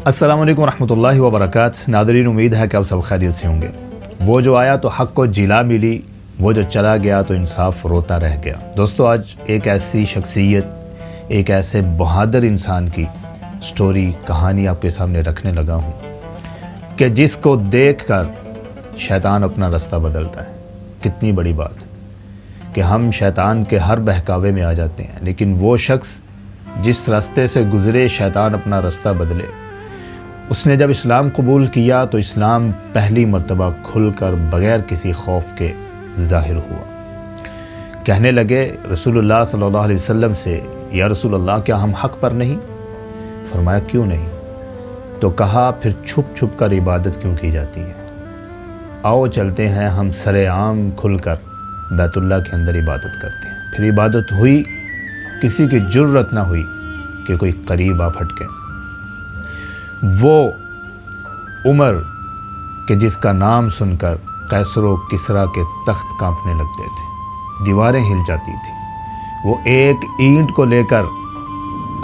अस्सलाम वालेकुम रहमतुल्लाहि व बरकातहू। नादरीन, उम्मीद है कि आप सब खैरियत से होंगे। वो जो आया तो हक़ को जिला मिली, वो जो चला गया तो इंसाफ रोता रह गया। दोस्तों, आज एक ऐसी शख्सियत, एक ऐसे बहादुर इंसान की स्टोरी, कहानी आपके सामने रखने लगा हूँ कि जिसको देखकर शैतान अपना रास्ता बदलता है। कितनी बड़ी बात है कि हम शैतान के हर बहकावे में आ जाते हैं, लेकिन वो शख्स जिस रास्ते से गुज़रे शैतान अपना रास्ता बदले। उसने जब इस्लाम कबूल किया तो इस्लाम पहली मर्तबा खुलकर बग़ैर किसी खौफ के ज़ाहिर हुआ। कहने लगे रसूलुल्लाह सल्लल्लाहु अलैहि वसल्लम से, या रसूलल्लाह, क्या हम हक़ पर नहीं? फरमाया, क्यों नहीं? तो कहा, फिर छुप छुप कर इबादत क्यों की जाती है? आओ चलते हैं, हम सरेआम खुलकर बैतुल्लाह के अंदर इबादत करते हैं। फिर इबादत हुई, किसी की जुर्रत ना हुई कि कोई करीब आ फटके। वो उमर के जिसका नाम सुनकर कैसर व किसरा के तख्त कांपने लगते थे, दीवारें हिल जाती थी। वो एक ईंट को लेकर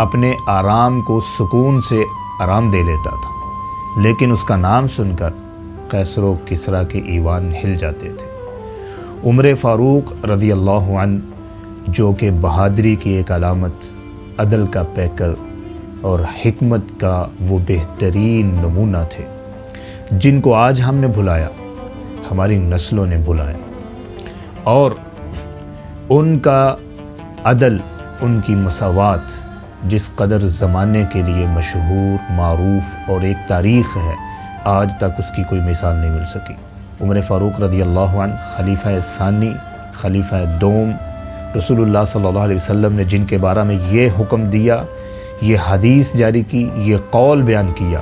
अपने आराम को सुकून से आराम दे लेता था, लेकिन उसका नाम सुनकर कैसर व किसरा के ईवान हिल जाते थे। उमर फ़ारूक रज़ी अल्लाहु अन्हु, जो कि बहादुरी की एक अलामत, अदल का पैकर और हिकमत का वो बेहतरीन नमूना थे, जिनको आज हमने भुलाया, हमारी नस्लों ने भुलाया। और उनका अदल, उनकी मसावात जिस कदर ज़माने के लिए मशहूर, मारूफ़ और एक तारीख़ है, आज तक उसकी कोई मिसाल नहीं मिल सकी। उमर फ़ारूक रज़ी अल्लाहु अन्हु खलीफ़ा सानी, खलीफ़ा दोम, रसूलुल्लाह सल्लल्लाहु अलैहि वसल्लम ने जिनके बारे में ये हुक्म दिया, ये हदीस जारी की, ये कौल बयान किया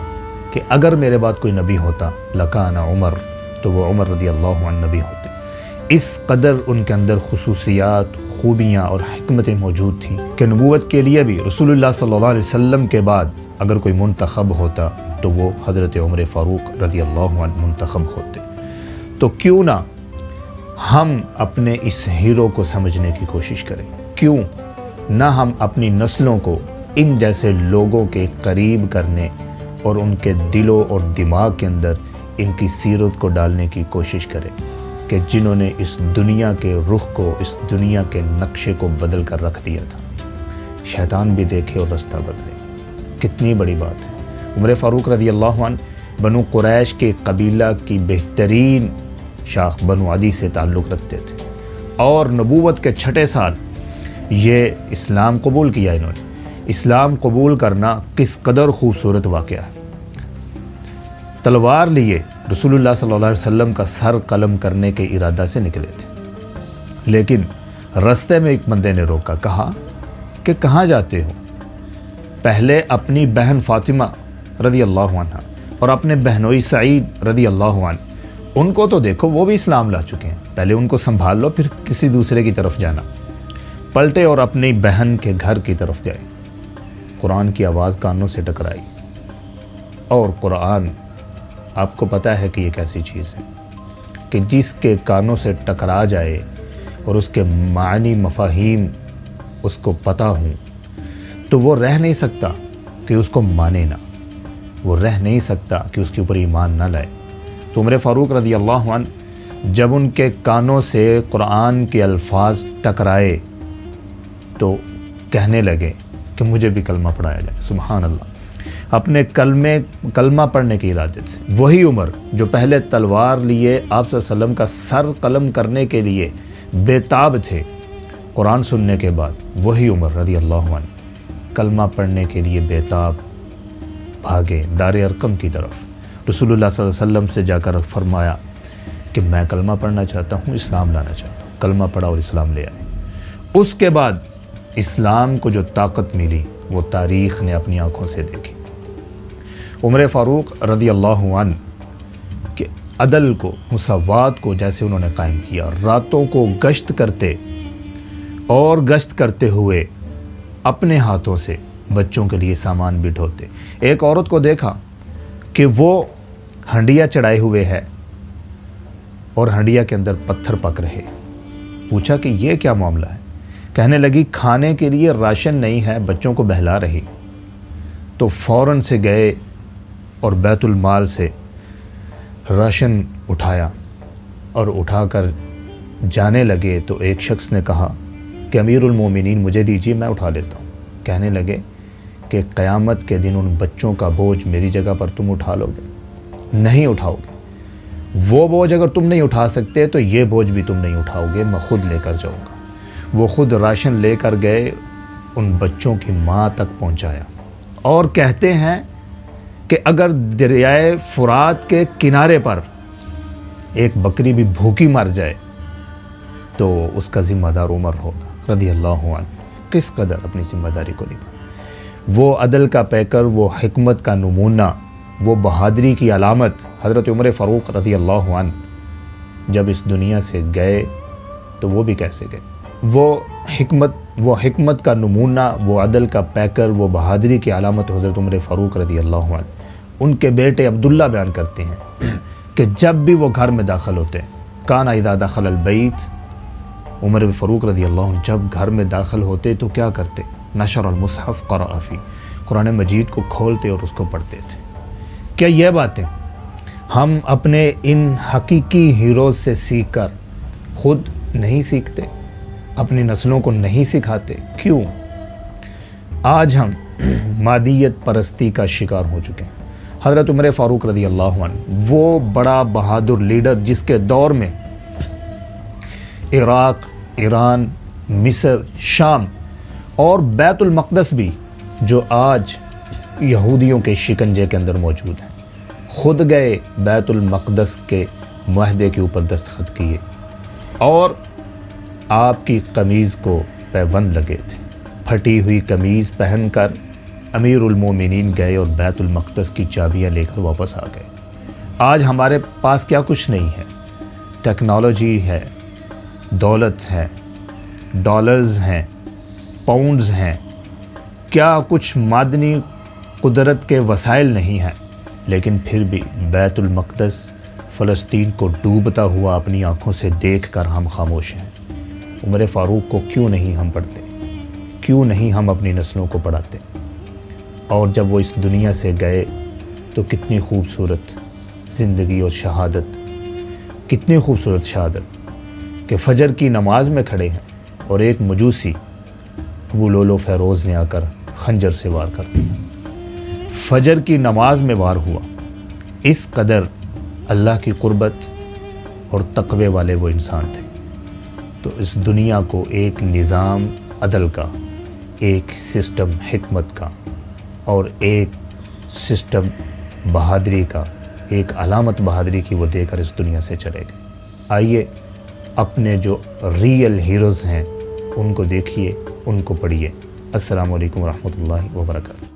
कि अगर मेरे बाद कोई नबी होता लकाना उमर, तो वो उमर रज़ी अल्लाहु अन्हु नबी होते। इस कदर उनके अंदर खुसूसियात, खूबियाँ और हिकमतें मौजूद थीं कि नबूवत के लिए भी रसूलुल्लाह सल्लल्लाहु अलैहि वसल्लम के बाद अगर कोई मुंतखब होता तो वो हज़रत उमर फ़ारूक रज़ी अल्लाहु अन्हु मुंतखब होते। तो क्यों ना हम अपने इस हीरो को समझने की कोशिश करें? क्यों ना हम अपनी नस्लों को इन जैसे लोगों के करीब करने और उनके दिलों और दिमाग के अंदर इनकी सीरत को डालने की कोशिश करें कि जिन्होंने इस दुनिया के रुख को, इस दुनिया के नक्शे को बदल कर रख दिया था। शैतान भी देखे और रास्ता बदले। कितनी बड़ी बात है। उमर फ़ारूक रज़ी अल्लाहु अन्हु बनु कुरैश के कबीला की बेहतरीन शाख बनु अदी से ताल्लुक़ रखते थे, और नबूवत के 6ठे साल ये इस्लाम कबूल किया इन्होंने। इस्लाम कबूल करना किस कदर खूबसूरत वाक़या है। तलवार लिए रसूलुल्लाह सल्लल्लाहु अलैहि वसल्लम का सर कलम करने के इरादा से निकले थे, लेकिन रास्ते में एक बंदे ने रोका, कहा कि कहाँ जाते हो? पहले अपनी बहन फ़ातिमा रज़ी अल्लाहु अन्हा और अपने बहनोई सईद रज़ी अल्लाहु अन्हु, उनको तो देखो, वो भी इस्लाम ला चुके हैं। पहले उनको संभाल लो, फिर किसी दूसरे की तरफ जाना। पलटे और अपनी बहन के घर की तरफ गए। कुरान की आवाज़ कानों से टकराई, और कुरान, आपको पता है कि ये कैसी चीज़ है कि जिसके कानों से टकरा जाए और उसके मानी मफ़ाहीम उसको पता हूँ, तो वो रह नहीं सकता कि उसको माने ना, वो रह नहीं सकता कि उसके ऊपर ईमान ना लाए। तो उमर फ़ारूक रज़ी अल्लाहु अन्हु जब उनके कानों से कुरान के अल्फाज टकराए तो कहने लगे कि मुझे भी कलमा पढ़ाया जाए। सुभान अल्लाह। अपने कलमा पढ़ने की इरादत से वही उमर जो पहले तलवार लिए आप सल्लल्लाहु अलैहि वसल्लम का सर कलम करने के लिए बेताब थे, कुरान सुनने के बाद वही उमर रज़ी अल्लाहु अन्हु कलमा पढ़ने के लिए बेताब भागे दार अरकम की तरफ। रसूलुल्लाह सल्लल्लाहु अलैहि वसल्लम से जाकर फरमाया कि मैं कलमा पढ़ना चाहता हूँ, इस्लाम लाना चाहता हूँ। कलमा पढ़ा और इस्लाम ले आए। उसके बाद इस्लाम को जो ताकत मिली वो तारीख़ ने अपनी आँखों से देखी। उमर फ़ारूक रज़ी अल्लाहु अन्हु के अदल को, मुसावात को जैसे उन्होंने कायम किया, रातों को गश्त करते और गश्त करते हुए अपने हाथों से बच्चों के लिए सामान भी ढोते। एक औरत को देखा कि वो हंडिया चढ़ाए हुए है और हंडिया के अंदर पत्थर पक रहे। पूछा कि ये क्या मामला है? कहने लगी खाने के लिए राशन नहीं है, बच्चों को बहला रही। तो फ़ौरन से गए اور بیت المال سے راشن اٹھایا اور اٹھا کر جانے لگے تو ایک شخص نے کہا کہ امیر المومنین مجھے دیجیے، میں اٹھا لیتا ہوں۔ کہنے لگے کہ قیامت کے دن ان بچوں کا بوجھ میری جگہ پر تم اٹھا لو گے؟ نہیں اٹھاؤ گے۔ وہ بوجھ اگر تم نہیں اٹھا سکتے تو یہ بوجھ بھی تم نہیں اٹھاؤ گے، میں خود لے کر جاؤں گا۔ وہ خود راشن لے کر گئے، ان بچوں کی ماں تک پہنچایا، اور کہتے ہیں کہ اگر دریائے فرات کے کنارے پر ایک بکری بھی بھوکی مر جائے تو اس کا ذمہ دار عمر ہوگا رضی اللہ عنہ۔ کس قدر اپنی ذمہ داری کو نبھایا۔ وہ عدل کا پیکر، وہ حکمت کا نمونہ، وہ بہادری کی علامت حضرت عمر فاروق رضی اللہ عنہ جب اس دنیا سے گئے تو وہ بھی کیسے گئے۔ وہ حکمت کا نمونہ، وہ عدل کا پیکر، وہ بہادری کی علامت حضرت عمر فاروق رضی اللہ عنہ۔ ان کے بیٹے عبداللہ بیان کرتے ہیں کہ جب بھی وہ گھر میں داخل ہوتے کانا اذا دخل البیت، عمر فاروق رضی اللہ عنہ جب گھر میں داخل ہوتے تو کیا کرتے؟ نشر المصحف قرأ فی، قرآن مجید کو کھولتے اور اس کو پڑھتے تھے۔ کیا یہ باتیں ہم اپنے ان حقیقی ہیروز سے سیکھ کر خود نہیں سیکھتے، اپنی نسلوں کو نہیں سکھاتے؟ کیوں آج ہم مادیت پرستی کا شکار ہو چکے ہیں؟ حضرت عمر فاروق رضی اللہ عنہ وہ بڑا بہادر لیڈر جس کے دور میں عراق، ایران، مصر، شام اور بیت المقدس بھی جو آج یہودیوں کے شکنجے کے اندر موجود ہیں، خود گئے بیت المقدس کے معاہدے کے اوپر دستخط کیے اور آپ کی قمیض کو پیوند لگے تھے۔ پھٹی ہوئی قمیض پہن کر امیر المومنین گئے اور بیت المقدس کی چابیاں لے کر واپس آ گئے۔ آج ہمارے پاس کیا کچھ نہیں ہے؟ ٹیکنالوجی ہے، دولت ہے، ڈالرز ہیں، پاؤنڈز ہیں، کیا کچھ معدنی قدرت کے وسائل نہیں ہیں، لیکن پھر بھی بیت المقدس فلسطین کو ڈوبتا ہوا اپنی آنکھوں سے دیکھ کر ہم خاموش ہیں۔ عمر فاروق کو کیوں نہیں ہم پڑھتے؟ کیوں نہیں ہم اپنی نسلوں کو پڑھاتے؟ اور جب وہ اس دنیا سے گئے تو کتنی خوبصورت زندگی اور شہادت، کتنی خوبصورت شہادت کہ فجر کی نماز میں کھڑے ہیں اور ایک مجوسی ابو لولو فیروز نے آ کر خنجر سے وار کر دیا۔ فجر کی نماز میں وار ہوا۔ اس قدر اللہ کی قربت اور تقوی والے وہ انسان تھے۔ تو اس دنیا کو ایک نظام عدل کا، ایک سسٹم حکمت کا اور ایک سسٹم بہادری کا، ایک علامت بہادری کی وہ دے کر اس دنیا سے چلے گئے۔ آئیے اپنے جو ریئل ہیروز ہیں ان کو دیکھیے، ان کو پڑھیے۔ السلام علیکم ورحمۃ اللہ وبرکاتہ۔